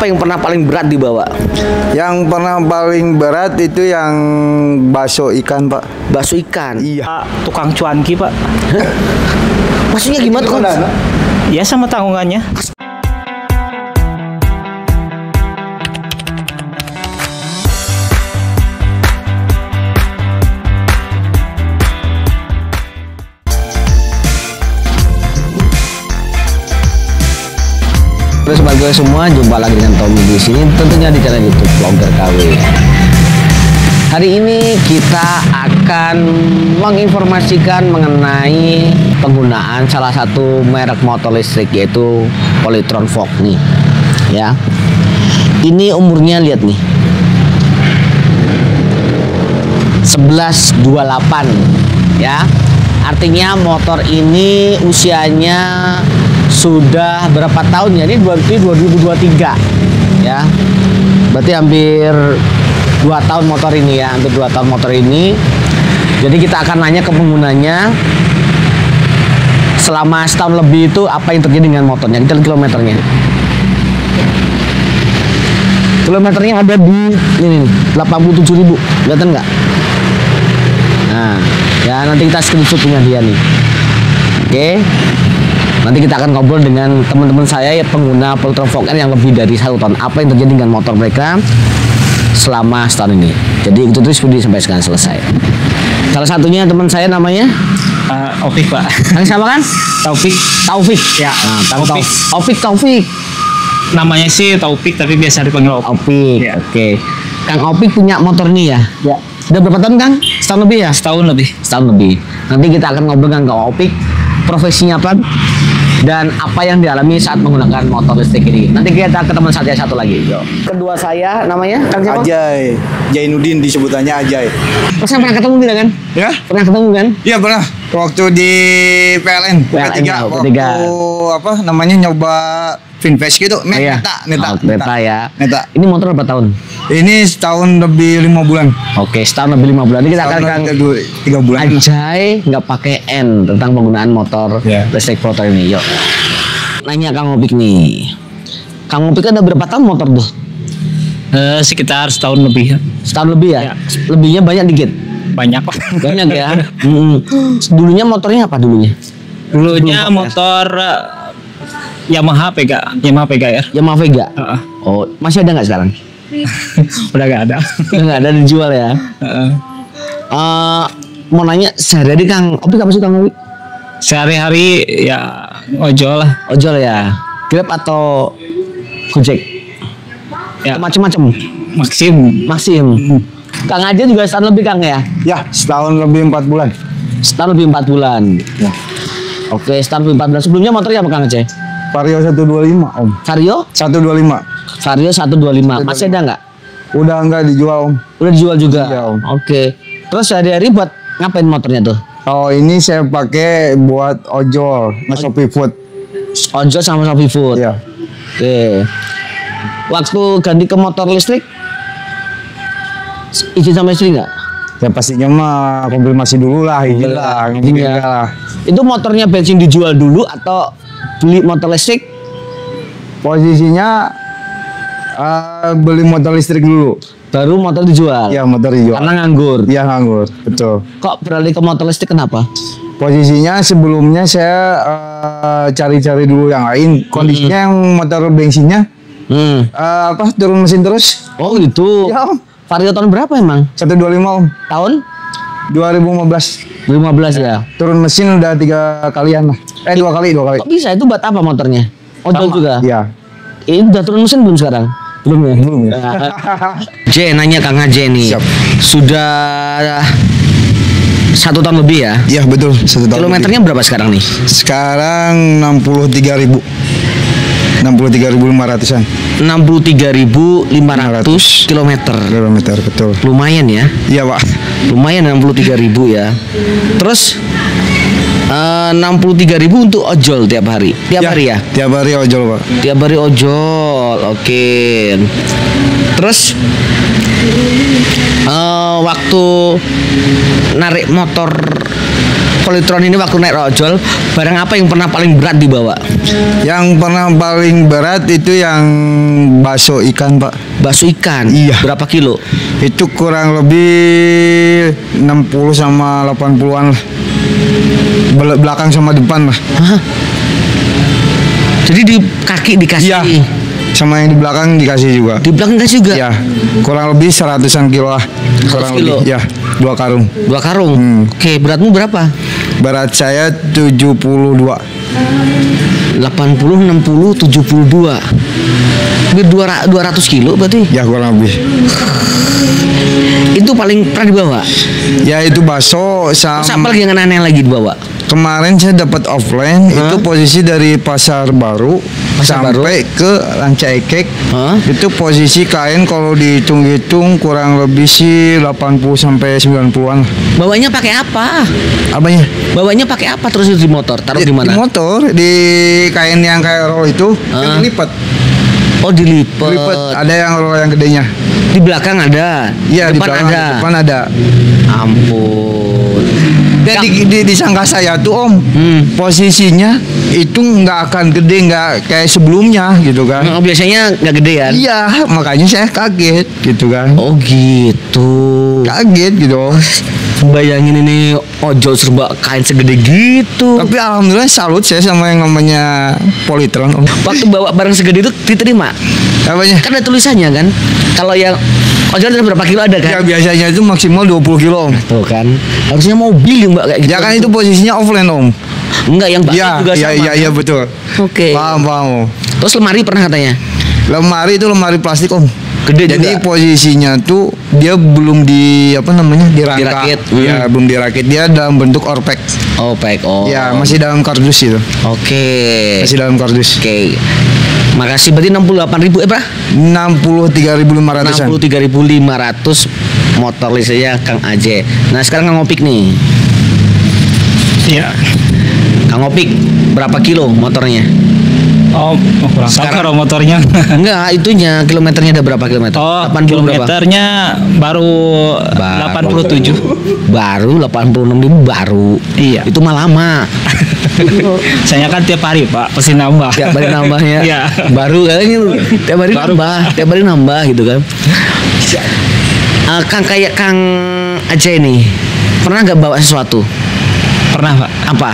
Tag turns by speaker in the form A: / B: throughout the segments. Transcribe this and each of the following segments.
A: apa yang pernah paling berat dibawa?
B: Yang pernah paling berat itu yang bakso ikan, Pak.
A: Bakso ikan.
B: Iya.
C: Tukang cuanki, Pak.
A: Maksudnya gimana tuh?
C: Ya sama tanggungannya.
A: Terus sebagai semua, jumpa lagi dengan Tommy di sini, tentunya di channel YouTube Vlogger KW. Hari ini kita akan menginformasikan mengenai penggunaan salah satu merek motor listrik, yaitu Polytron Vogue nih. Ya, ini umurnya lihat nih, 1128 ya. Artinya motor ini usianya sudah berapa tahun ya? Ini 2023 ya. Berarti hampir 2 tahun motor ini ya, hampir 2 tahun motor ini. Jadi kita akan nanya ke penggunanya, selama setahun lebih itu apa yang terjadi dengan motornya. Kita lihat kilometernya. Kilometernya ada di ini 87.000. Kelihatan nggak? Nah, ya nanti kita screenshot punya dia nih. Oke. Nanti kita akan ngobrol dengan teman-teman saya ya, pengguna Polytron Vogue yang lebih dari 1 tahun. Apa yang terjadi dengan motor mereka selama setahun ini. Jadi itu terus video sampai sekarang selesai. Salah satunya teman saya namanya
C: Taufik, Pak.
A: Kang siapa kan?
C: Taufik.
A: Taufik.
C: Ya,
A: Nah,
C: Taufik.
A: Taufik.
C: Namanya sih Taufik tapi biasa dipanggil Opik.
A: Taufik.
C: Ya.
A: Oke. Kang Opik punya motor ini ya?
C: Ya.
A: Udah berapa tahun, Kang? Setahun lebih ya?
C: Setahun lebih.
A: Setahun lebih. Nanti kita akan ngobrol dengan Kang Opik, profesinya apa dan apa yang dialami saat menggunakan motor listrik ini. Nanti kita ke teman saya satu lagi. Yo. Kedua saya namanya Kang siapa?
B: Ajay. Jainuddin disebutannya Ajay.
A: Saya pernah ketemu tidak kan?
B: Ya?
A: Pernah ketemu kan?
B: Iya pernah. Waktu di PLN,
A: PLN,
B: P3,
A: P3.
B: waktu apa namanya nyoba Finfest gitu,
A: Iya. Neta ya.
B: Neta.
A: Ini motor berapa tahun?
B: Ini setahun lebih 5 bulan.
A: Oke, setahun lebih 5 bulan. Ini kita akan
B: Setahun lebih 3 bulan.
A: Ajay nggak pakai N tentang penggunaan motor listrik Polytron ini. Yuk. Nanya Kang Opik nih. Kang Opik ada berapa tahun motor tuh?
C: Sekitar setahun lebih.
A: Setahun lebih ya?
C: Ya.
A: Lebihnya banyak dikit.
C: Banyak, Pak.
A: Banyak ya. Dulunya motornya apa dulunya?
C: Dulunya
A: Sebelum
C: motor Yamaha PGR.
A: Yamaha Vega.
C: Heeh.
A: Oh, masih ada nggak sekarang?
C: Udah gak ada.
A: Udah nggak ada dijual ya?
C: Heeh.
A: Mau nanya sehari-hari Kang Opik apa sih Kang Opik?
C: Sehari-hari ya ojol lah.
A: Ojol ya? Grab atau Gojek?
C: Ya,
A: Macem-macem. Maksim. Kang aja juga setahun lebih Kang ya?
B: Ya, setahun lebih 4 bulan.
A: Setahun lebih 4 bulan.
B: Ya.
A: Oke, setahun lebih 4 bulan. Sebelumnya motornya apa Kang Aceh?
B: Vario 125, Om.
A: Vario?
B: 125.
A: Vario 125. Masih ada nggak?
B: Udah enggak dijual, Om.
A: Udah dijual juga?
B: Iya, Om.
A: Oke. Terus sehari-hari buat ngapain motornya tuh?
B: Oh, ini saya pakai buat ojol, nge-Shopee Food.
A: Ojol sama Shopee Food?
B: Iya.
A: Oke. Waktu ganti ke motor listrik, izin sama istri nggak?
B: Ya pastinya mah konfirmasi dulu lah, izin lah, mungkin
A: Iya.
B: enggak lah.
A: Itu motornya bensin dijual dulu atau beli motor listrik?
B: Posisinya beli motor listrik dulu.
A: Baru motor dijual?
B: Ya, motor dijual.
A: Karena nganggur?
B: Iya, nganggur, betul.
A: Kok beralih ke motor listrik kenapa?
B: Posisinya sebelumnya saya cari-cari dulu yang lain. Kondisinya yang motor bensinnya turun mesin terus.
A: Oh gitu.
B: Ya, Om.
A: Vario tahun berapa emang?
B: 125, Om.
A: Tahun?
B: 2015.
A: 15 ya?
B: Turun mesin udah 3 kalian lah. 2 kali.
A: Kok bisa? Itu buat apa motornya? Ojol
B: Sama.
A: juga?
B: Iya.
A: Ini udah turun mesin belum sekarang? Belum ya?
B: Belum ya.
A: J, nanya Kang J nih.
B: Siap.
A: Sudah 1 tahun lebih ya?
B: Iya, betul. 1 tahun.
A: Kilometernya berapa sekarang nih?
B: Sekarang 63.000. 63.500-an.
A: 63.500 kilometer.
B: Kilometer, betul.
A: Lumayan ya?
B: Iya, Pak.
A: Lumayan 63.000 ya. Terus 63.000 untuk ojol tiap hari. Tiap hari ya?
B: Tiap hari ojol, Pak.
A: Tiap hari ojol. Oke. Terus waktu narik motor Polytron ini waktu naik ojol, barang apa yang pernah paling berat dibawa?
B: Yang pernah paling berat itu yang bakso ikan, Pak.
A: Bakso ikan.
B: Iya.
A: Berapa kilo?
B: Itu kurang lebih 60 sama 80-an lah. Belakang sama depan lah.
A: Hah? Jadi di kaki dikasih.
B: Iya. Sama yang di belakang dikasih juga.
A: Di belakang kasih juga.
B: Ya, kurang lebih 100-an kilo lah.
A: 100
B: Kurang
A: kilo?
B: lebih. Ya, 2 karung.
A: 2 karung. Oke, beratmu berapa?
B: Berat saya 72.
A: 80, 60, 72. Hampir 200 kilo berarti.
B: Ya, kurang lebih.
A: Itu paling pernah dibawa.
B: Ya, itu bakso
A: Terus apa
B: sama
A: lagi yang aneh-aneh lagi dibawa?
B: kemarin saya dapat offline itu posisi dari Pasar Baru sampai ke Ranca Ekek.
A: Hah?
B: Itu posisi kain kalau dihitung-hitung kurang lebih sih 80 sampai 90-an.
A: Bawanya pakai apa?
B: Apanya?
A: Bawanya pakai apa terus di motor? Taruh di
B: Di
A: mana?
B: motor, di kain yang kayak roll itu
A: Hah?
B: kan dilipat.
A: Oh, dilipat.
B: Dilipat. Ada yang roll yang gedenya.
A: Di belakang ada.
B: Iya, di
A: depan
B: belakang,
A: ada.
B: di depan ada.
A: Ampun.
B: Dan disangka saya tuh Om, posisinya itu nggak akan gede, nggak kayak sebelumnya gitu kan.
A: Oh, biasanya nggak gede kan?
B: Iya, makanya saya kaget gitu kan.
A: Oh gitu.
B: Kaget gitu Om.
A: Bayangin ini ojol serba kain segede gitu.
B: Tapi alhamdulillah salut saya sama yang namanya Polytron Om.
A: Waktu bawa barang segede itu diterima.
B: Apanya?
A: Kan ada tulisannya kan. Kalau yang ojol ada berapa kilo ada
B: Ya
A: kan?
B: biasanya itu maksimal 20 kilo Om.
A: Tuh kan. Harusnya mobil yang mbak kayak gitu.
B: Ya kan itu posisinya offline Om.
A: Enggak, yang bakso
B: Iya,
A: juga
B: iya,
A: sama.
B: iya, betul.
A: Oke.
B: Paham, paham Om.
A: Terus lemari pernah katanya?
B: Lemari itu lemari plastik Om.
A: Gede
B: Jadi
A: juga.
B: posisinya tuh dia belum di apa namanya dirangka.
A: Dirakit.
B: Ya belum dirakit. Dia dalam bentuk orpek.
A: Oh, baik. Oh.
B: Ya masih dalam kardus itu.
A: Oke.
B: Masih dalam kardus.
A: Oke. Makasih, berarti 68.000 berapa?
B: 63.500-an.
A: 63.500 motor listriknya Kang Aje. Nah, sekarang Kang Opik nih.
C: Iya.
A: Kang Opik berapa kilo motornya?
C: Oh, kurang tahu
A: Sekarang-
C: kalau motornya.
A: Enggak, itunya kilometernya ada berapa kilometer?
C: Oh,
A: 80 berapa?
C: kilometernya baru 87.
A: Baru 86.000 baru.
C: Iya.
A: Itu mah lama.
C: Saya kan tiap hari, Pak, pasti nambah.
A: Tiap hari nambahnya.
C: Iya.
A: Baru kan gitu. Tiap hari
C: Baru.
A: nambah, tiap hari nambah gitu kan. Kang kayak Kang Aje nih. Pernah nggak bawa sesuatu?
C: Pernah, Pak.
A: Apa?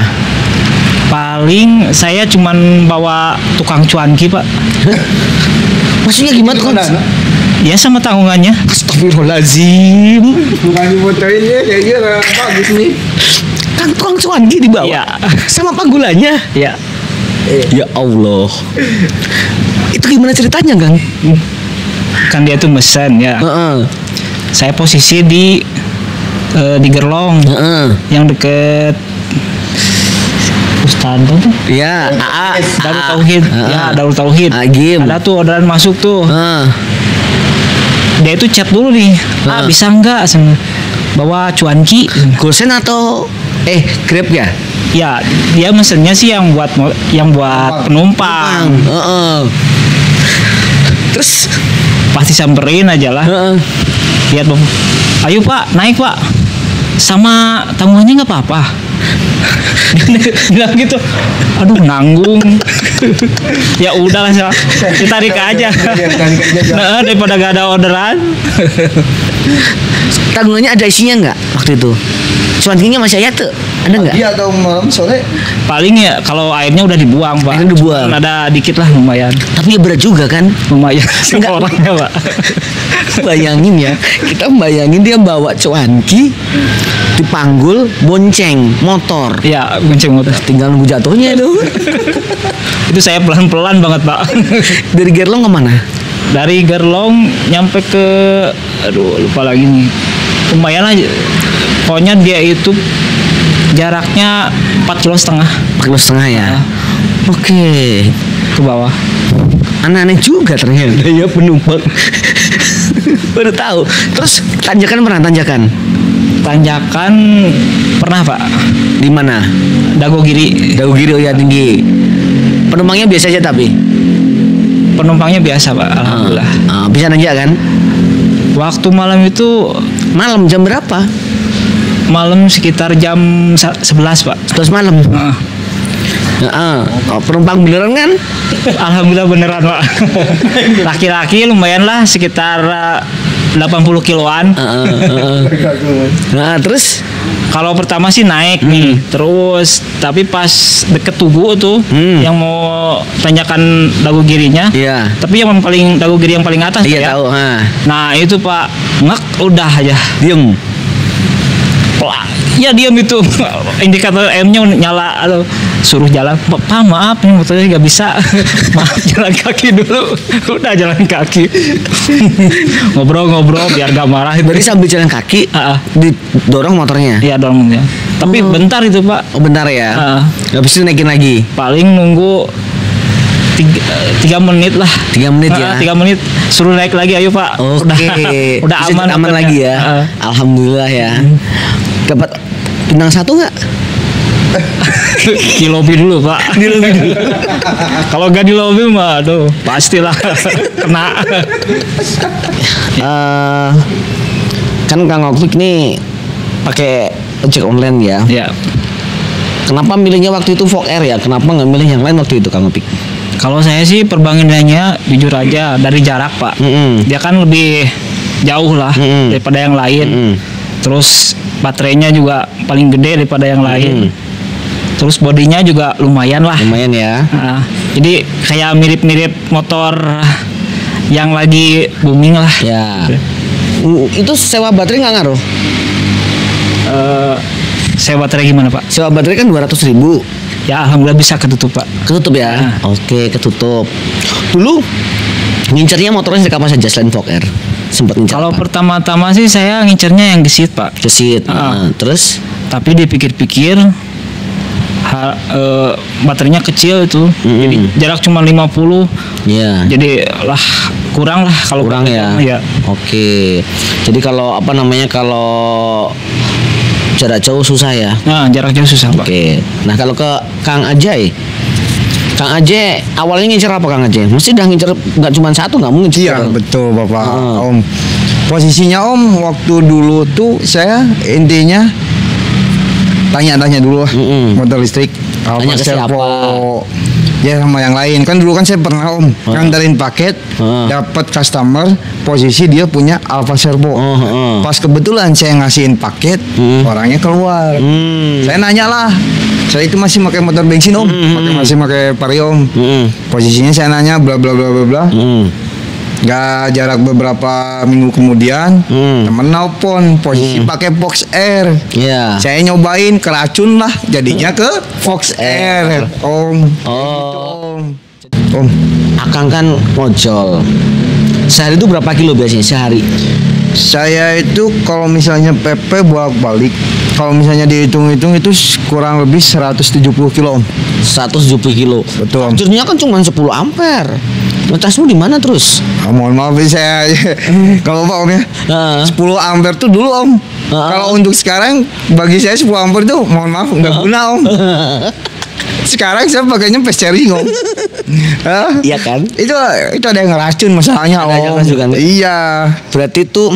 C: Paling saya cuman bawa tukang cuanki, Pak.
A: Maksudnya gimana tuh?
C: Ya sama tanggungannya.
A: Astagfirullahaladzim.
B: Bukan dibocorin ya kayak gitu bagus nih.
A: Kan tukang cuanki dibawa.
C: Iya.
A: Sama panggulannya.
C: Ya.
A: Ya Allah. Itu gimana ceritanya, Kang?
C: Kan dia tuh mesen ya.
A: Heeh.
C: Saya posisi di Gerlong
A: Heeh.
C: yang deket Ustadz tuh.
A: Ya, AA.
C: Darul Tauhid. Ya, Darul Tauhid.
A: Agim.
C: Ada tuh orderan masuk tuh.
A: Heeh.
C: Dia itu chat dulu nih. Ah, bisa nggak bawa cuanki?
A: Gosen atau Grab ya?
C: Ya, dia mesennya sih yang buat penumpang.
A: Heeh. Terus
C: Pasti samperin aja lah.
A: heeh.
C: Lihat, Bang. Ayo, Pak, naik, Pak. Sama tanggungannya nggak apa-apa. Dia bilang gitu. Aduh, nanggung. Ya udahlah, ditarik aja. Nah, daripada gak ada orderan.
A: Tanggungannya ada isinya nggak waktu itu? Cuankinya masih ada tuh? Ada nggak?
B: Iya atau malam sore?
C: Paling ya kalau airnya udah dibuang, Pak.
A: Airnya dibuang.
C: Cuman ada dikit lah, lumayan.
A: Tapi ya berat juga kan?
C: Lumayan
A: Enggak.
C: orangnya, Pak.
A: Bayangin ya, kita bayangin dia bawa cuanki dipanggul bonceng motor.
C: Ya, gonceng motor.
A: Tinggal nunggu jatuhnya itu.
C: Itu saya pelan-pelan banget, Pak.
A: Dari Gerlong kemana?
C: Dari Gerlong nyampe ke aduh lupa lagi nih. Lumayan aja. Pokoknya dia itu jaraknya 4,5 kilo.
A: 4,5 ya. Oke.
C: Ke bawah.
A: Aneh-aneh juga ternyata ya penumpang. Baru tahu. Terus tanjakan pernah tanjakan?
C: Tanjakan pernah, Pak.
A: Di mana?
C: Dagogiri.
A: Dagu Giri, oh ya tinggi. Penumpangnya biasa aja tapi.
C: Penumpangnya biasa, Pak. Alhamdulillah.
A: Bisa nanjak kan?
C: Waktu malam itu
A: Malam jam berapa?
C: malam sekitar jam 11 Pak.
A: 11 malam.
C: Heeh.
A: Oh, penumpang beneran kan?
C: Alhamdulillah beneran Pak. Laki-laki lumayan lah sekitar 80 kiloan.
A: Nah, terus
C: Kalau pertama sih naik nih, terus tapi pas deket Tugu tuh yang mau tanjakan Dago Girinya.
A: iya.
C: Tapi yang paling Dago Giri yang paling atas
A: Iya
C: ya.
A: tahu,
C: Nah, itu Pak, ngek udah aja.
A: Diem.
C: Wah, ya diam itu. Indikator M-nya nyala, atau suruh jalan. Pak, maaf nih motornya nggak bisa. Maaf, jalan kaki dulu. Udah jalan kaki. Ngobrol-ngobrol biar gak marah.
A: Berarti sambil jalan kaki didorong motornya.
C: Iya dorongnya. Tapi bentar itu Pak.
A: Oh, bentar ya. Habis itu naikin lagi.
C: Paling nunggu 3 menit lah.
A: 3 menit ya.
C: 3 menit suruh naik lagi, ayo Pak.
A: Oke.
C: Udah
A: Bisa
C: aman
A: aman lagi ya. Alhamdulillah ya. Dapat bintang 1 nggak?
C: Di lobi dulu Pak. Di lobi dulu. Kalau nggak di lobi mah, aduh pastilah kena.
A: Kan Kang Opik nih pakai ojek online ya.
C: Ya.
A: Kenapa milihnya waktu itu Fok Air ya? Kenapa nggak milih yang lain waktu itu Kang Opik?
C: Kalau saya sih perbandingannya jujur aja dari jarak Pak. Dia kan lebih jauh lah daripada yang lain. Terus baterainya juga paling gede daripada yang lain. Terus bodinya juga lumayan lah.
A: Lumayan ya.
C: Nah, jadi kayak mirip-mirip motor yang lagi booming lah.
A: Ya. Itu sewa baterai nggak ngaruh?
C: Sewa baterai gimana Pak?
A: Sewa baterai kan 200.000.
C: Ya alhamdulillah bisa ketutup Pak.
A: Ketutup ya? Oke, ketutup. Dulu ngincernya motornya apa saja selain Fok Air? Sempat ngincer
C: Kalau
A: apa?
C: pertama-tama sih saya ngincernya yang gesit Pak.
A: Gesit. Terus?
C: Tapi dipikir-pikir baterainya kecil itu. Jadi jarak cuma 50.
A: Iya.
C: Jadi lah kurang lah kalau
A: Kurang ya.
C: Ya.
A: Oke. Jadi kalau apa namanya, kalau jarak jauh susah ya.
C: Nah, jarak jauh susah Pak.
A: Oke. Nah, kalau ke Kang Ajay. Kang Ajay awalnya ngincer apa Kang Ajay? Mesti udah ngincer nggak cuma satu, nggak mungkin.
B: Iya betul Bapak. Om. Posisinya Om waktu dulu tuh saya intinya tanya-tanya dulu lah motor listrik.
A: Tanya ke siapa?
B: Ya sama yang lain. Kan dulu kan saya pernah Om nganterin paket, dapat customer posisi dia punya Alfa Servo. Pas kebetulan saya ngasihin paket, orangnya keluar. Saya nanya lah. Saya itu masih pakai motor bensin Om, masih pakai Vario Om. Posisinya saya nanya bla bla bla bla bla. Gak jarak beberapa minggu kemudian temen nelpon posisi pakai Fox Air.
A: Iya.
B: Saya nyobain keracun lah, jadinya ke Fox Air. Om. Om.
A: Akang kan ngojol. Sehari itu berapa kilo biasanya sehari?
B: Saya itu kalau misalnya PP bolak-balik, kalau misalnya dihitung-hitung itu kurang lebih 170 kilo Om.
A: 170 kilo.
B: Betul Om.
A: Chargernya kan cuma 10 ampere. Ngecasmu di mana terus?
B: Mohon maaf saya kalau Pak Om ya. 10 ampere tuh dulu Om. Kalau untuk sekarang bagi saya 10 ampere tuh mohon maaf nggak guna Om. Sekarang saya pakainya fast charging Om.
A: Iya kan?
B: Itu ada yang ngeracun masalahnya
A: Ada yang
B: Om.
A: ngeracun kan?
B: Iya.
A: Berarti tuh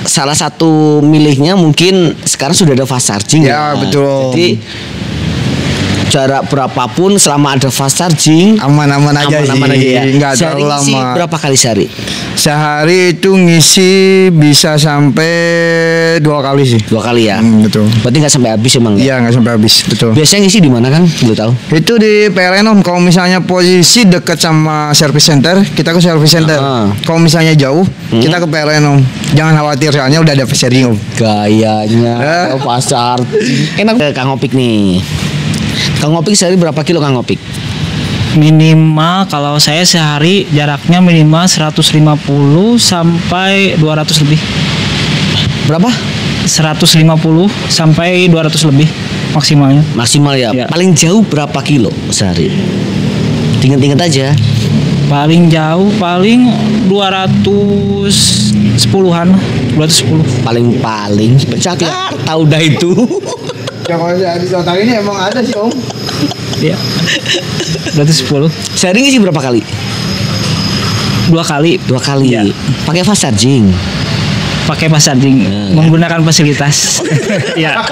A: salah satu milihnya mungkin sekarang sudah ada fast charging
B: Ya, betul.
A: Jadi jarak berapapun selama ada fast charging
B: Aman-aman aja sih.
A: aman-aman aja ya.
B: Nggak
A: Sehari
B: terlalu
A: ngisi
B: lama.
A: berapa kali sehari?
B: Sehari itu ngisi bisa sampai 2 kali sih.
A: 2 kali ya.
B: Betul.
A: Berarti nggak sampai habis emang ya?
B: Iya nggak sampai habis betul.
A: Biasanya ngisi di mana Kang? Belum tahu.
B: Itu di PLN Om. Kalau misalnya posisi dekat sama service center, kita ke service center. Kalau misalnya jauh, kita ke PLN Om. Jangan khawatir soalnya udah ada fast charging Om.
A: Gayanya fast charging. Enak ke Kang Opik nih. Kang Opik sehari berapa kilo Kang Opik?
C: Minimal kalau saya sehari jaraknya minimal 150 sampai 200 lebih.
A: Berapa?
C: 150 sampai 200 lebih maksimalnya.
A: Maksimal ya.
C: Ya.
A: Paling jauh berapa kilo sehari? Ingat-ingat aja.
C: Paling jauh paling 210-an, 210.
A: Paling Jakarta udah itu.
B: Ya kalau saya di Selatan ini emang ada sih Om.
C: Iya. 210.
A: Sehari ngisi berapa kali?
C: 2 kali.
A: 2 kali.
C: Ya.
A: Pakai fast charging.
C: pakai fast charging, menggunakan fasilitas. Ya.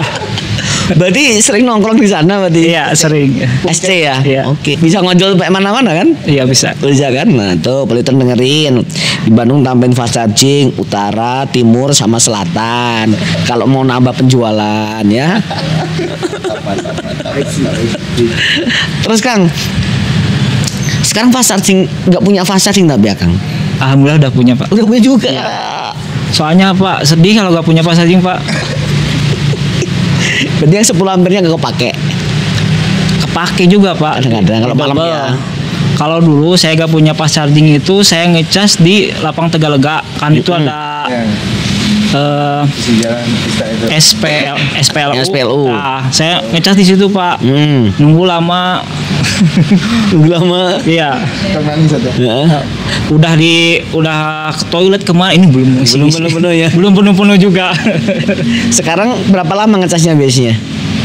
A: Berarti sering nongkrong di sana berarti.
C: Iya, sering.
A: SC ya?
C: Iya.
A: Oke. Bisa ngojol sampai mana-mana kan?
C: Iya, bisa.
A: Bisa kan? Nah tuh Pelitern dengerin. Di Bandung tambahin fast charging utara, timur, sama selatan. Kalau mau nambah penjualan ya. Terus Kang, sekarang fast charging nggak punya fast charging tapi ya Kang?
C: Alhamdulillah udah punya, Pak.
A: Udah punya juga.
C: Soalnya Pak sedih kalau nggak punya fast charging, Pak.
A: Berarti yang 10 ampere-nya nggak kepake.
C: Kepake juga, Pak.
A: Kadang-kadang kalau malam
C: Double.
A: ya.
C: Kalau dulu saya gak punya fast charging itu saya ngecas di Lapang Tegalega kan itu ada SPLU. Nah, saya ngecas di situ Pak. Nunggu lama.
A: Nunggu lama.
C: Iya. Udah ke toilet kemarin ini belum
A: penuh ya.
C: Belum penuh juga.
A: Sekarang berapa lama ngecasnya biasanya?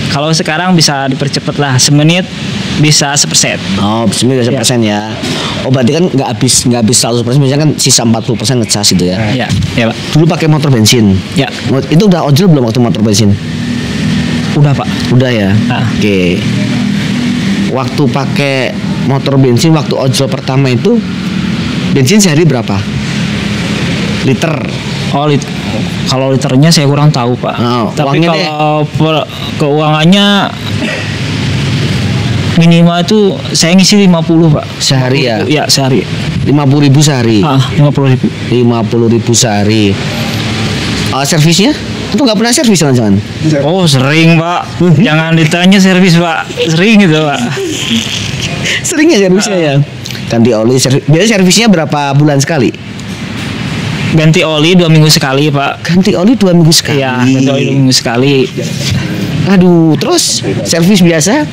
C: Kalau sekarang bisa dipercepat lah, semenit bisa 1%.
A: Oh, semenit bisa 1% ya. Oh, berarti kan nggak habis 100%, biasanya kan sisa 40% ngecas itu ya.
C: Iya, ya Pak.
A: Dulu pakai motor bensin.
C: Ya.
A: Itu udah ojol belum waktu motor bensin?
C: Udah Pak.
A: Udah ya.
C: Nah.
A: Oke. Waktu pakai motor bensin, waktu ojol pertama itu bensin sehari berapa liter?
C: Oh, kalau liternya saya kurang tahu Pak.
A: Oh,
C: tapi
A: uangnya
C: kalau keuangannya minimal itu saya ngisi 50 Pak.
A: Sehari ya?
C: Ya sehari.
A: 50.000 sehari.
C: 50.000.
A: 50.000 sehari. Servisnya? Atau nggak pernah servis jangan-jangan?
C: Oh sering Pak. Jangan ditanya servis Pak. Sering gitu Pak.
A: Sering ya servisnya ya. Ganti oli. Biasanya servisnya berapa bulan sekali?
C: Ganti oli 2 minggu sekali Pak.
A: Ganti oli 2 minggu sekali.
C: Iya, ganti oli 2 minggu sekali.
A: Aduh, terus servis biasa?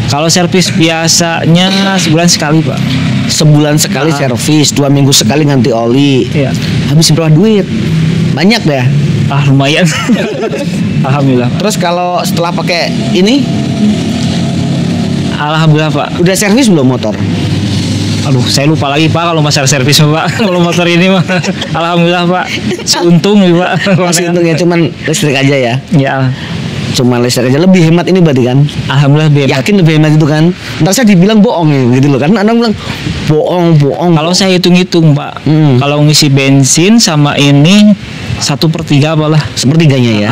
C: Kalau servis biasanya sebulan sekali Pak.
A: Sebulan sekali servis, 2 minggu sekali ganti oli.
C: Iya.
A: Habis berapa duit? Banyak dah.
C: Lumayan. Alhamdulillah.
A: Terus kalau setelah pakai ini,
C: alhamdulillah Pak.
A: udah servis belum motor?
C: Aduh, saya lupa lagi Pak kalau masalah servis Pak. Kalau motor ini mah, alhamdulillah Pak. Seuntung nih Pak.
A: Masih untung ya, cuman listrik aja ya.
C: Ya,
A: Cuma listrik aja, lebih hemat ini berarti kan?
C: alhamdulillah hemat.
A: Yakin lebih hemat itu kan? Ntar saya dibilang bohong ya gitu loh kan? Orang bilang bohong.
C: Kalau saya hitung-hitung Pak, kalau ngisi bensin sama ini 1/3 apalah.
A: Sepertiganya ya.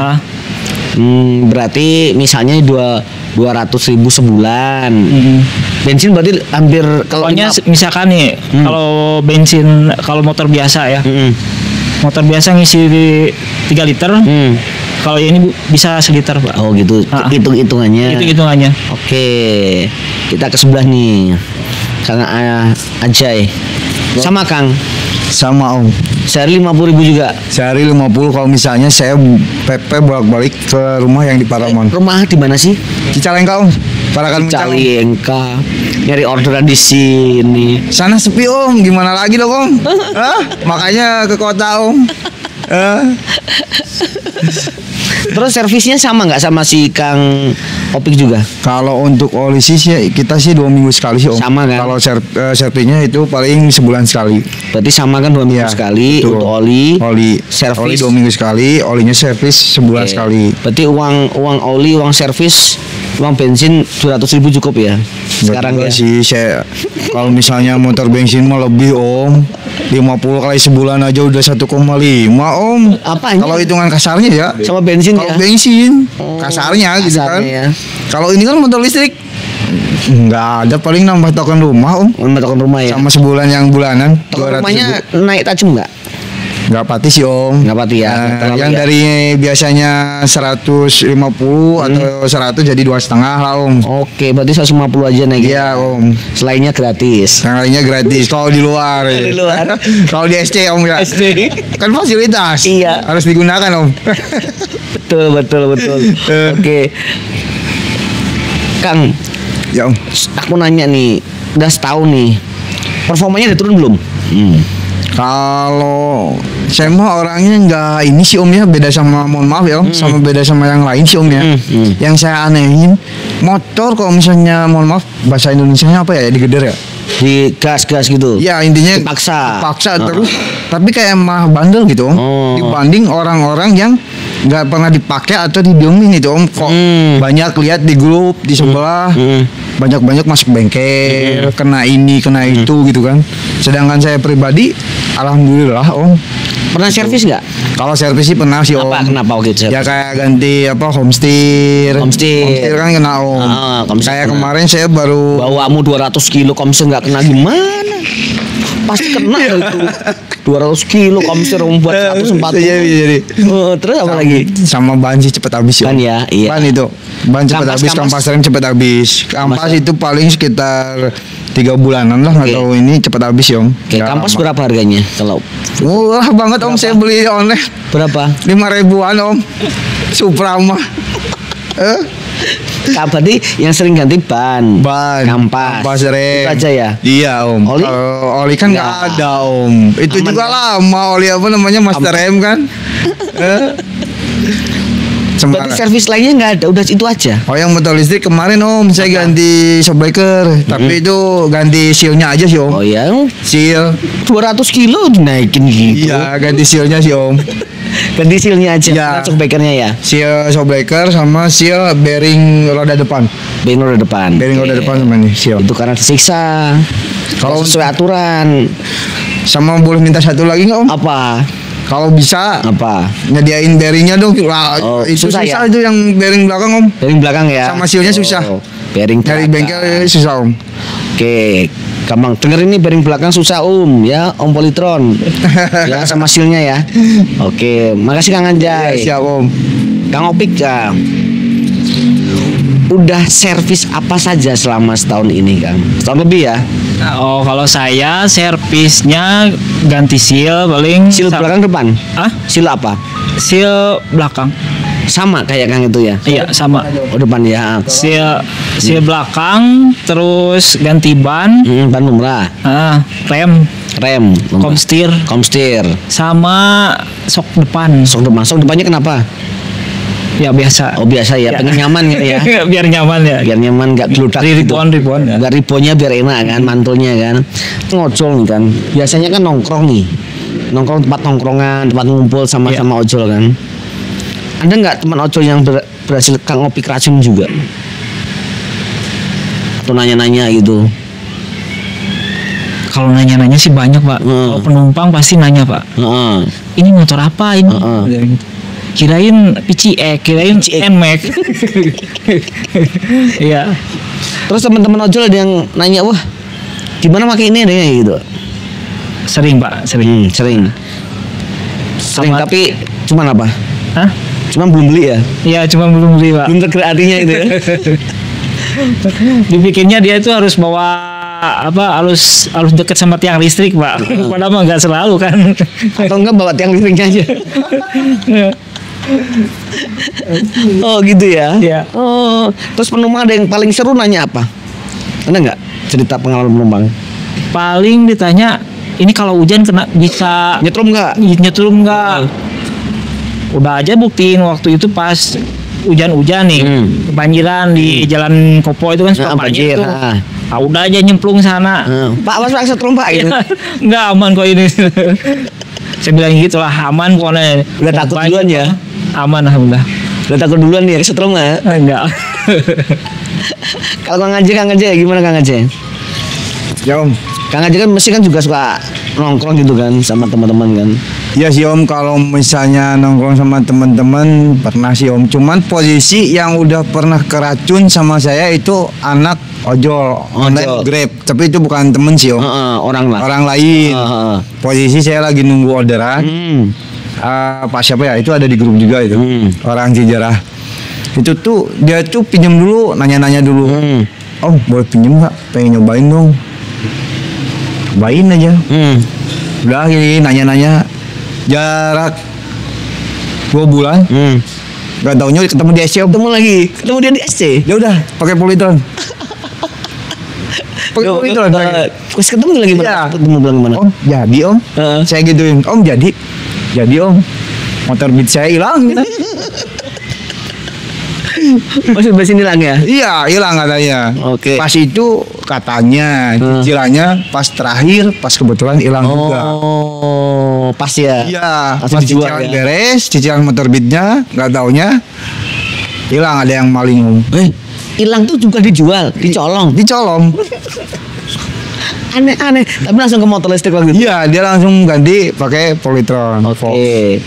A: Berarti misalnya 200.000 sebulan. Bensin berarti hampir kalau
C: Pokoknya misalkan nih, kalau bensin, kalau motor biasa ya, motor biasa ngisi 3 liter, kalau ini bisa 1 liter Pak.
A: Oh gitu, hitung-hitungannya.
C: Itu hitungannya.
A: Oke, kita ke sebelah nih, Kang Ajay. Sama Kang.
B: Sama Om.
A: Sehari 50.000 juga.
B: Sehari 50 kalau misalnya saya PP bolak-balik ke rumah yang di Paramon.
A: Rumah di mana sih?
B: Cicalengka Om. Parakan Muncang.
A: Cicalengka. Nyari orderan di sini.
B: Sana sepi Om, gimana lagi dong Om? Makanya ke kota Om. Terus servisnya sama nggak sama si Kang Opik juga? Kalau untuk oli sih kita sih 2 minggu sekali sih Om.
A: Sama kan?
B: Kalau servisnya itu paling sebulan sekali.
A: Berarti sama kan 2 minggu
B: Iya,
A: sekali
B: betul.
A: untuk oli
B: servis. Oli
A: servis
B: 2 minggu sekali, olinya servis sebulan
A: Oke.
B: sekali.
A: Berarti uang oli, uang servis, uang bensin 200.000 cukup ya? Sekarang
B: Nggak
A: ya.
B: sih saya kalau misalnya motor bensin mah lebih Om. 50 kali sebulan aja udah 1,5 Om.
A: Apanya?
B: Kalau hitungan kasarnya ya.
A: Sama bensin
B: Kalau
A: ya?
B: bensin kasarnya gitu kan.
A: Kasarnya ya.
B: Kalau ini kan motor listrik nggak ada, paling nambah token rumah Om.
A: Token rumah ya.
B: Sama sebulan yang bulanan
A: Token
B: 200.000.
A: rumahnya naik tajam nggak?
B: Nggak pati sih Om.
A: Nggak pati ya. Terlalu
B: yang
A: ya.
B: dari biasanya 150 atau 100 jadi 2,5 lah Om.
A: Oke, berarti 150 aja naik.
B: Iya Om.
A: Selainnya gratis.
B: Yang lainnya gratis kalau di luar.
A: Di luar.
B: Kalau di SC Om ya.
C: SD.
B: Kan fasilitas.
A: Iya.
B: Harus digunakan Om.
A: Betul. Oke. Kang,
B: Ya Om.
A: aku nanya nih, udah setahun nih, performanya udah turun belum?
B: Kalau saya mah orangnya nggak ini sih Om ya, beda sama, mohon maaf ya Om, sama beda sama yang lain sih Om ya. Yang saya anehin, motor kalau misalnya mohon maaf bahasa Indonesianya apa ya, digeder ya?
A: Di gas-gas gitu.
B: Ya intinya
A: dipaksa
B: terus, tapi kayak mah bandel gitu Om. Dibanding orang-orang yang nggak pernah dipakai atau didiemin itu Om. Kok banyak lihat di grup di sebelah, banyak masuk bengkel, kena ini kena itu gitu kan. Sedangkan saya pribadi, alhamdulillah Om.
A: Pernah servis nggak?
B: Kalau servis sih pernah sih Om.
A: Kenapa gitu?
B: Ya kayak ganti homesteer kan kena Om. Kayak kemarin saya baru
A: bawamu 200 kilo komstir nggak kena gimana? Pasti kena itu. 200 kilo komstir buat 140.
B: Jadi.
A: Terus apa lagi?
B: Sama ban sih cepet habis ya.
A: Ban ya, iya.
B: Ban itu. Ban cepet habis, kampas rem cepet habis. Kampas itu paling sekitar 3 bulanan lah, nggak tahu ini cepet habis ya Om.
A: Kampas berapa harganya kalau?
B: Murah banget Om, saya beli online.
A: Berapa?
B: 5.000-an Om. Supra mah.
A: Berarti yang sering ganti ban,
B: kampas rem.
A: Itu aja ya?
B: Iya Om.
A: Oli?
B: Oli kan nggak ada Om. Itu aman juga lama oli apa namanya master rem kan.
A: Berarti servis lainnya nggak ada, udah itu aja.
B: Oh yang motor listrik kemarin Om saya ganti shockbreaker, tapi itu ganti sealnya aja sih Om.
A: Oh ya,
B: seal
A: 200 kilo dinaikin gitu.
B: Iya ganti sealnya sih Om.
A: Ganti sealnya aja,
B: ya.
A: Shockbreakernya ya.
B: Seal shockbreaker sama seal bearing roda depan.
A: Bearing roda depan.
B: Bearing roda depan sama nih seal.
A: Itu karena tersiksa. Kalau sesuai aturan.
B: Sama boleh minta satu lagi nggak Om?
A: Apa?
B: Kalau bisa
A: apa?
B: Nyediain bearingnya dong. Itu susah ya? Itu yang bearing belakang Om.
A: Bearing belakang ya.
B: Sama sealnya susah.
A: Bearing
B: dari bengkel susah Om.
A: Oke, gampang. Dengerin nih, bearing belakang susah ya, Om Politron. Ya sama sealnya ya. Oke, makasih Kang Anjay.
B: Siap Om.
A: Kang Opik ya. Udah servis apa saja selama setahun ini Kang? Setahun lebih ya?
C: Oh kalau saya servisnya ganti seal paling.
A: Seal belakang depan? Seal apa?
C: Seal belakang.
A: Sama kayak Kang itu ya?
C: Iya sama.
A: Oh depan ya.
C: Seal belakang, terus ganti ban.
A: Ban lumrah.
C: Rem. Komstir. Sama sok depan.
A: Sok depannya kenapa?
C: Ya biasa.
A: Oh biasa ya, pengen nyaman ya.
C: Biar nyaman ya.
A: Biar nyaman, nggak geludak gitu.
C: Ribuan ya.
A: Nggak ribonya biar enak kan, mantulnya kan. Ngojol nih kan. Biasanya kan nongkrong nih. Nongkrong tempat nongkrongan, tempat ngumpul sama-sama ojol kan. Ada nggak teman ojol yang berhasil Kang Opik racun juga? Atau nanya-nanya gitu?
C: Kalau nanya-nanya sih banyak Pak. Kalau penumpang pasti nanya Pak. Ini motor apa ini? Kirain PCX, kirain NMAX. Iya.
A: Terus teman-teman ojol ada yang nanya, wah, gimana pakai ini deh gitu?
C: Sering Pak, sering.
A: Sering tapi cuman apa? Cuman belum beli ya?
C: Iya, cuman belum beli Pak.
A: Belum tergerak hatinya itu ya?
C: Dipikirnya dia itu harus bawa harus deket sama tiang listrik Pak. Padahal mah nggak selalu kan.
A: Atau enggak bawa tiang listriknya aja. Oh gitu ya?
C: Iya.
A: Oh, terus penumpang ada yang paling seru nanya apa? Ada nggak cerita pengalaman penumpang?
C: Paling ditanya, ini kalau hujan kena bisa
A: nyetrum nggak?
C: Udah aja buktiin waktu itu pas hujan-hujan nih, kebanjiran di Jalan Kopo itu kan suka banjir. Udah aja nyemplung sana.
A: Pak, awas setrum Pak gitu.
C: Nggak aman kok ini. Saya bilang gitu lah, aman pokoknya.
A: Udah takut duluan ya?
C: Aman alhamdulillah.
A: Udah takut duluan nih ya setrum nggak?
C: Enggak.
A: Kalau Kang Aceh gimana Kang Aceh?
B: Ya Om.
A: Kang Aceh kan mesti kan juga suka nongkrong gitu kan sama teman-teman kan?
B: Iya sih Om, kalau misalnya nongkrong sama teman-teman pernah sih Om. Cuman posisi yang udah pernah keracun sama saya itu anak ojol online Grab, tapi itu bukan temen sih Om. Orang lain. Posisi saya lagi nunggu orderan. Pak siapa ya? Itu ada di grup juga itu. Orang Cijarah. Itu tuh dia tuh pinjam dulu, nanya-nanya dulu. Om boleh pinjam nggak? Pengen nyobain dong. Cobain aja. Udah gini nanya-nanya. Jarak 2 bulan. Gak taunya ketemu di SC.
A: Ketemu dia di SC.
B: Ya udah pakai Politron. Pakai Politron.
A: Terus ketemu lagi mana? Ketemu bilang gimana?
B: Om jadi Om. Saya gituin. Om jadi Om. Motor Beat saya hilang.
A: Masih bensin hilang ya?
B: Iya, hilang katanya.
A: Oke.
B: Pas itu katanya cicilannya pas terakhir, pas kebetulan hilang juga.
A: Oh, pas ya.
B: Iya,
A: Langsung
B: pas
A: dijual
B: cicilan
A: ya?
B: beres, cicilan motor Beatnya, nggak taunya hilang, ada yang maling Om.
A: Hilang tuh juga dijual, dicolong.
B: Dicolong.
A: Aneh-aneh. Tapi langsung ke motor listrik waktu itu.
B: Iya, dia langsung ganti pakai Polytron.
A: Oke.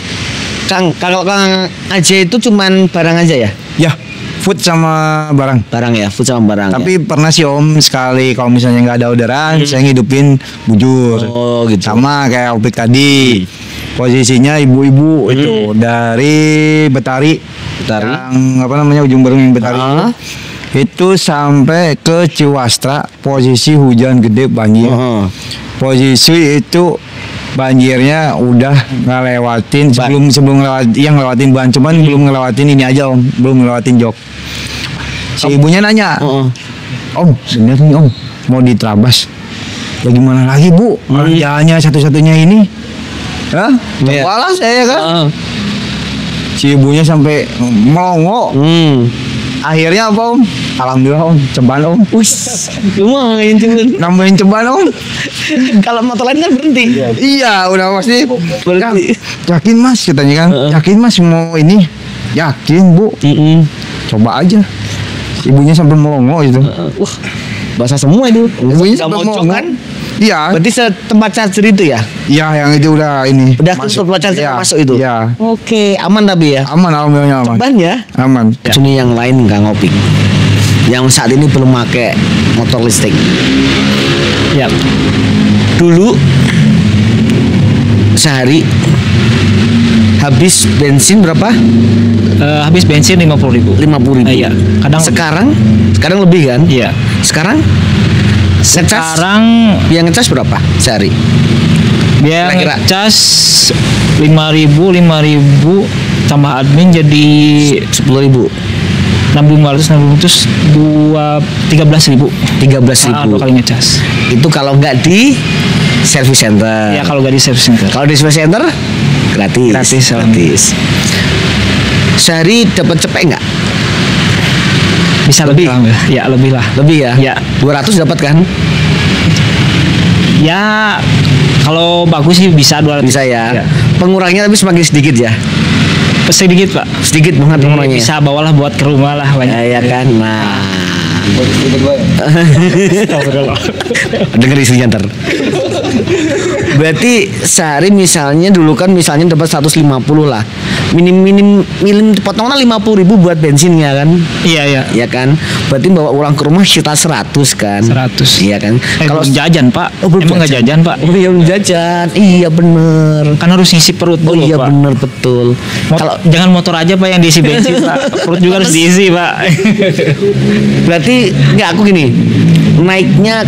A: Kang, kalau Kang Ajay itu cuman barang aja ya?
B: Ya, food sama barang.
A: Barang ya, food sama barang.
B: Tapi pernah sih Om sekali kalau misalnya nggak ada orderan, saya ngidupin bujur.
A: Oh, gitu.
B: Sama kayak Opik tadi. Posisinya ibu-ibu itu dari Betari.
A: Betari.
B: Yang apa namanya ujung Berung yang Betari. Itu sampai ke Ciwastra, posisi hujan gede banjir. Posisi itu banjirnya udah ngelewatin sebelum ngelewatin ban, cuman belum ngelewatin ini aja Om, belum ngelewatin jok. Si ibunya nanya, Om, bener nih Om, mau diterabas. Ya gimana lagi Bu? Jalannya satu-satunya ini. Hah? Cobalah saya kan. Si ibunya sampai melongo. Akhirnya apa Om? Alhamdulillah Om, ceban Om.
A: Lumayan cuman.
B: Nambahin ceban Om.
A: Kalau motor lain kan berhenti.
B: Iya, udah pasti.
A: Berhenti.
B: Yakin Mas katanya kan? Yakin Mas mau ini? Yakin Bu. Coba aja. Ibunya sampai melongo itu.
A: Wah, basah semua itu.
B: Ibunya
A: Nggak
B: sampai
A: mocok
B: melongo.
A: kan?
B: Iya.
A: Berarti tempat charger itu ya?
B: Iya, yang itu udah ini.
A: Udah tempat charger masuk itu?
B: Iya.
A: Oke, aman tapi ya?
B: Aman, alhamdulillah aman.
A: Ban ya?
B: Aman.
A: Ini yang lain Kang Opik, yang saat ini belum pakai motor listrik.
C: Ya.
A: Dulu sehari habis bensin berapa?
C: Habis bensin 50.000.
A: 50.000.
C: Iya. Kadang
A: lebih kan?
C: Iya.
A: Sekarang biaya ngecas berapa sehari?
C: Biaya
A: Kira-kira.
C: ngecas 5.000 tambah admin jadi
A: 10.000.
C: 6.500 terus 13.000.
A: 13.000.
C: 2 kali ngecas.
A: Itu kalau nggak di service center.
C: Ya kalau nggak di service center.
A: Kalau di service center gratis.
C: Gratis.
A: Sehari dapat cepet nggak?
C: Bisa lebih lah. Ya lebih lah.
A: Lebih ya?
C: Ya.
A: 200 dapat kan?
C: Ya kalau bagus sih bisa 200.
A: Bisa ya.
C: Ya.
A: Pengurangnya tapi semakin sedikit ya.
C: Sedikit Pak.
A: Sedikit banget pengurangnya.
C: Bisa bawalah buat ke rumah lah banyak.
A: Ya kan. Nah. Dengar isinya ntar. Berarti sehari misalnya dulu kan misalnya dapat 150 lah. Minim potongan 50.000 buat bensinnya kan.
C: Iya.
A: Iya kan. Berarti bawa ulang ke rumah sekitar 100 kan.
C: 100.
A: Iya kan.
C: Kalau jajan Pak.
A: belum
C: Emang nggak jajan Pak?
A: Oh iya belum jajan. Iya bener.
C: Kan harus ngisi perut
A: Oh
C: dulu
A: iya
C: Pak.
A: bener betul. Kalau
C: Jangan motor aja Pak yang diisi bensin Pak. Perut juga harus diisi Pak.
A: berarti nggak aku gini,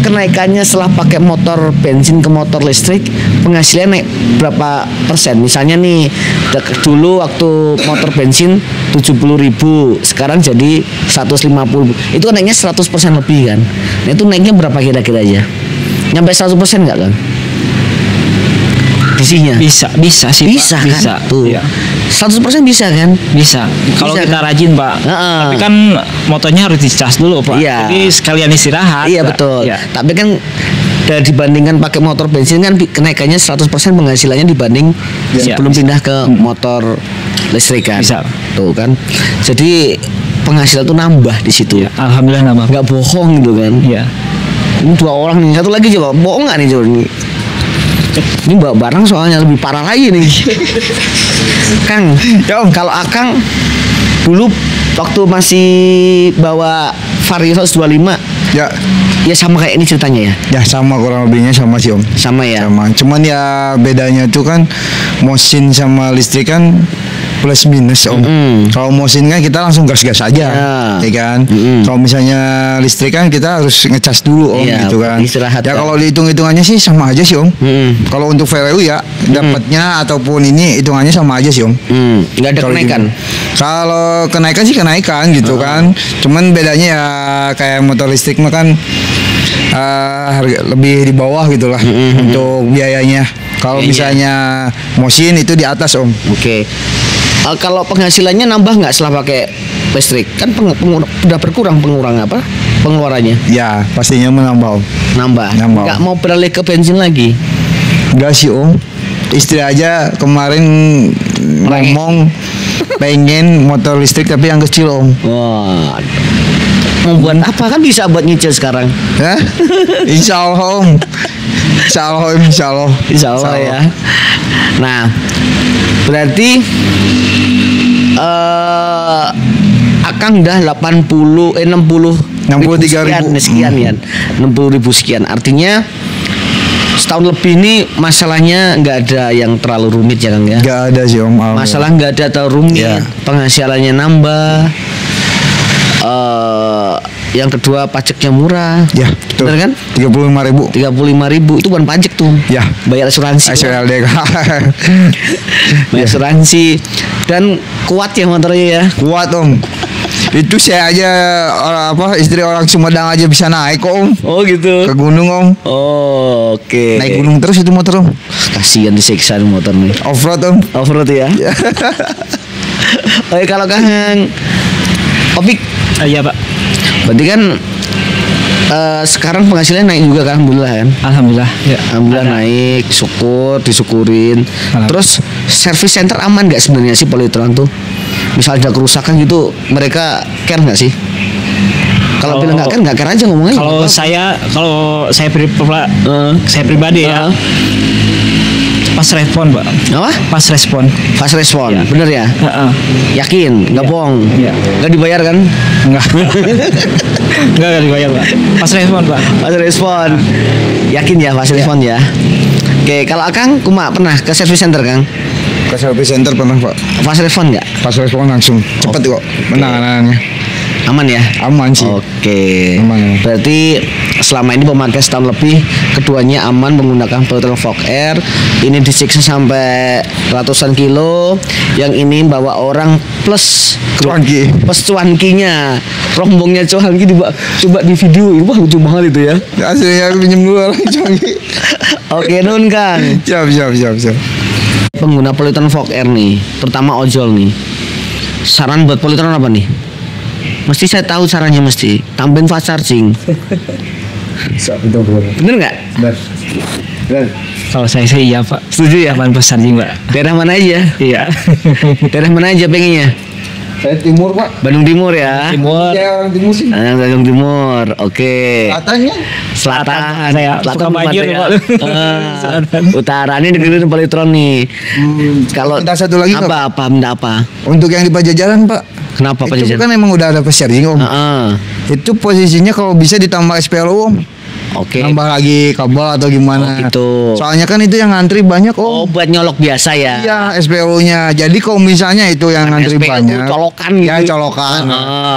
A: kenaikannya setelah pakai motor bensin ke motor listrik, penghasilan naik berapa persen? Misalnya nih dulu waktu motor bensin 70.000, sekarang jadi 150.000, itu kan naiknya 100% lebih kan? Nah, itu naiknya berapa kira-kira aja? Nyampe 100% nggak kan? Isinya?
C: Bisa sih
A: Bisa
C: Pak.
A: kan?
C: Bisa.
A: Tuh.
C: Iya.
A: 100% bisa kan?
C: Bisa. Kalau
A: Bisa,
C: kita
A: kan?
C: rajin Pak.
A: Heeh.
C: Tapi kan motornya harus dicas dulu Pak.
A: Iya.
C: Jadi sekalian istirahat.
A: Iya
C: Pak.
A: betul.
C: Iya.
A: Tapi kan dibandingkan pakai motor bensin kan kenaikannya 100% penghasilannya dibanding
C: Iya.
A: sebelum pindah ke motor listrik kan.
C: Bisa.
A: Tuh kan. Jadi penghasilan tuh nambah di situ.
C: Iya. Alhamdulillah nambah.
A: Nggak bohong gitu kan.
C: Iya.
A: Ini 2 orang nih, satu lagi coba bohong nggak nih coba ini? Ini bawa barang soalnya lebih parah lagi nih. Kang, kalau Akang dulu waktu masih bawa Vario 125
B: Ya,
A: ya sama kayak ini ceritanya ya.
B: ya sama kurang lebihnya sama sih Om.
A: Sama ya.
B: Sama. Cuman ya bedanya tuh kan mesin sama listrik kan plus minus Om. Kalau mesin kan kita langsung gas-gas aja, ya kan. Kalau misalnya listrik kan kita harus ngecas dulu Om,
A: Iya,
B: gitu kan.
A: istirahat
B: Ya
A: kan.
B: kalau dihitung-hitungannya sih sama aja sih Om. Kalau untuk VRU ya dapatnya ataupun ini hitungannya sama aja sih Om.
A: Nggak ada
B: Kalau
A: kenaikan.
B: Kalau kenaikan sih kenaikan gitu kan. Cuman bedanya ya kayak motor listrik mah kan harga lebih di bawah gitulah untuk biayanya. Kalau
A: Iya.
B: misalnya mesin itu di atas Om.
A: Oke. Kalau penghasilannya nambah nggak setelah pakai listrik? Kan udah berkurang pengeluarannya.
B: Ya pastinya menambah Om.
A: Nambah. Nggak mau beralih ke bensin lagi?
B: Enggak sih Om. Istri aja kemarin ngomong pengen motor listrik tapi yang kecil Om.
A: Wah. Mau buat apa, kan bisa buat nyicil sekarang?
B: Hah? Insya Allah Om. Insya Allah
A: ya. Nah, berarti Akang udah 63.000 sekian ya. 60.000 sekian. Artinya setahun lebih ini masalahnya nggak ada yang terlalu rumit ya Kang ya?
B: Nggak ada sih Om.
A: Masalah nggak ada terlalu rumit. Ya. Penghasilannya nambah. Yang kedua pajaknya murah.
B: Ya, betul.
A: Benar kan?
B: 35.000
A: itu bukan pajak tuh.
B: Ya.
A: Bayar asuransi. Bayar asuransi. Dan kuat ya motornya ya.
B: Kuat Om. Itu saya aja istri orang Sumedang aja bisa naik kok Om.
A: Oh gitu.
B: Ke gunung Om.
A: Oh, oke.
B: Naik gunung terus itu motor Om.
A: Kasihan disiksa motor nih.
B: Off-road Om.
A: Off-road ya. Oke, kalau Kang Opik.
C: Iya Pak.
A: Berarti kan sekarang penghasilannya naik juga kan, alhamdulillah kan?
C: Alhamdulillah. Ya.
A: Alhamdulillah naik, disyukurin. Terus service center aman nggak sebenarnya sih Polytron tuh? Misal ada kerusakan gitu, mereka care nggak sih? Kalau bilang nggak care aja ngomongnya.
C: Kalau saya pribadi ya. Pas respon Pak.
A: Apa?
C: Pas respon.
A: Ya. Bener ya? Yakin? Nggak bohong?
C: Ya.
A: Nggak dibayar kan?
C: Enggak. Enggak dibayar Pak. Pas respon Pak.
A: Pas respon. Yakin ya pas respon ya? Oke, kalau Akang pernah ke service center Kang?
B: Ke service center pernah Pak.
A: Pas respon nggak?
B: Pas respon langsung. Cepet kok penanganannya.
A: Aman ya?
B: Aman sih.
A: Oke.
B: Aman.
A: Berarti selama ini pemakaian setahun lebih keduanya aman menggunakan Polytron Fog Air. Ini disiksa sampai ratusan kilo. Yang ini bawa orang plus cuankinya. Rombongnya cuanki coba di video. Wah lucu banget itu ya.
B: Aslinya pinjem dulu cuanki.
A: Oke nun Kang.
B: Siap.
A: Pengguna Polytron Fog Air nih, terutama ojol nih. Saran buat Polytron apa nih? Mesti saya tahu caranya, mesti tambahin fast charging. Bener nggak?
B: Bener.
C: Kalau saya iya Pak.
A: Setuju ya?
C: Tambahin fast charging Pak.
A: Daerah mana aja?
C: Iya.
A: Daerah mana aja pengennya?
B: Saya timur Pak.
A: Bandung Timur ya?
C: Timur.
B: Saya orang timur sih.
A: Bandung Timur, oke.
B: Selatannya?
C: Selatan saya suka maju Pak.
A: Utara ini dengerin Polytron nih. Kalau
B: minta satu lagi
A: minta apa?
B: Untuk yang di Pajajaran Pak.
A: Kenapa
B: Itu
A: Pajajaran?
B: kan emang udah ada fast charging Om. Itu posisinya kalau bisa ditambah SPLU Om.
A: Oke.
B: Nambah lagi kabel atau gimana?
A: Oh, gitu.
B: Soalnya kan itu yang ngantri banyak Om.
A: Oh, buat nyolok biasa ya?
B: Iya, SPLU-nya. Jadi kalau misalnya itu yang ngantri
A: SPLU
B: banyak,
A: colokan gitu.
B: Ya colokan.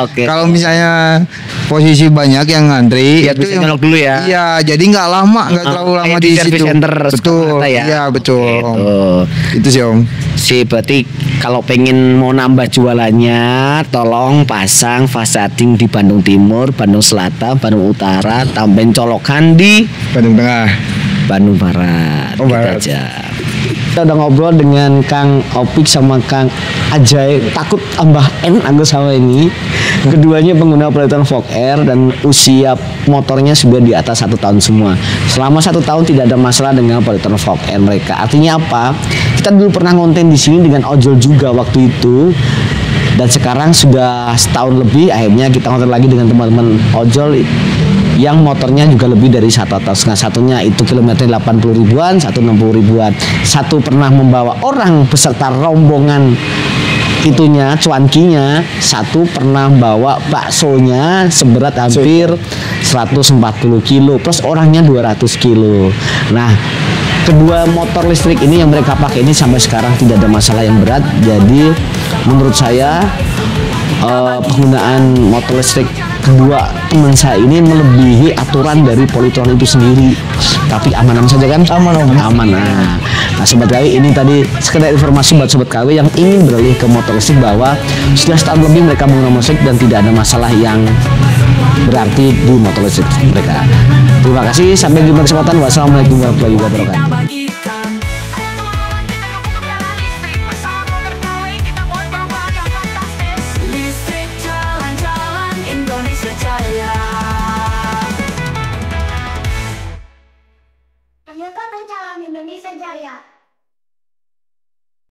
A: Oke.
B: Kalau misalnya posisi banyak yang ngantri,
A: ya, bisa nyolok dulu ya.
B: Iya, jadi nggak lama, nggak terlalu lama di situ. Betul.
A: Ya?
B: Iya, betul.
A: Gitu.
B: Itu sih Om.
A: Berarti kalau pengen mau nambah jualannya, tolong pasang fast charging di Bandung Timur, Bandung Selatan, Bandung Utara, tambahin colokan di
B: Bandung Tengah,
A: Bandung Barat.
B: Oh, Barat.
A: Aja. Kita udah ngobrol dengan Kang Opik sama Kang Ajay. Takut tambah aku sama ini. Keduanya pengguna Polytron Fog Air dan usia motornya sudah di atas 1 tahun semua. Selama 1 tahun tidak ada masalah dengan Polytron Fog Air mereka. Artinya apa? Kita dulu pernah ngonten di sini dengan ojol juga waktu itu. Dan sekarang sudah setahun lebih, akhirnya kita ngonten lagi dengan teman-teman ojol yang motornya juga lebih dari 1,5 tahun. Satunya itu kilometer 80 ribuan, satu 60 ribuan. Satu pernah membawa orang beserta rombongan itunya, cuankinya. Satu pernah bawa baksonya seberat hampir 140 kilo plus orangnya 200 kilo. Nah, kedua motor listrik ini yang mereka pakai ini sampai sekarang tidak ada masalah yang berat. Jadi menurut saya penggunaan motor listrik kedua teman saya ini melebihi aturan dari Polytron itu sendiri. Tapi aman-aman saja kan? Aman. Nah, Sobat KW, ini tadi sekedar informasi buat Sobat KW yang ingin beralih ke motor listrik bahwa sudah setahun lebih mereka menggunakan motor listrik dan tidak ada masalah yang berarti di motor listrik mereka. Terima kasih, sampai jumpa kesempatan. Wassalamualaikum warahmatullahi wabarakatuh.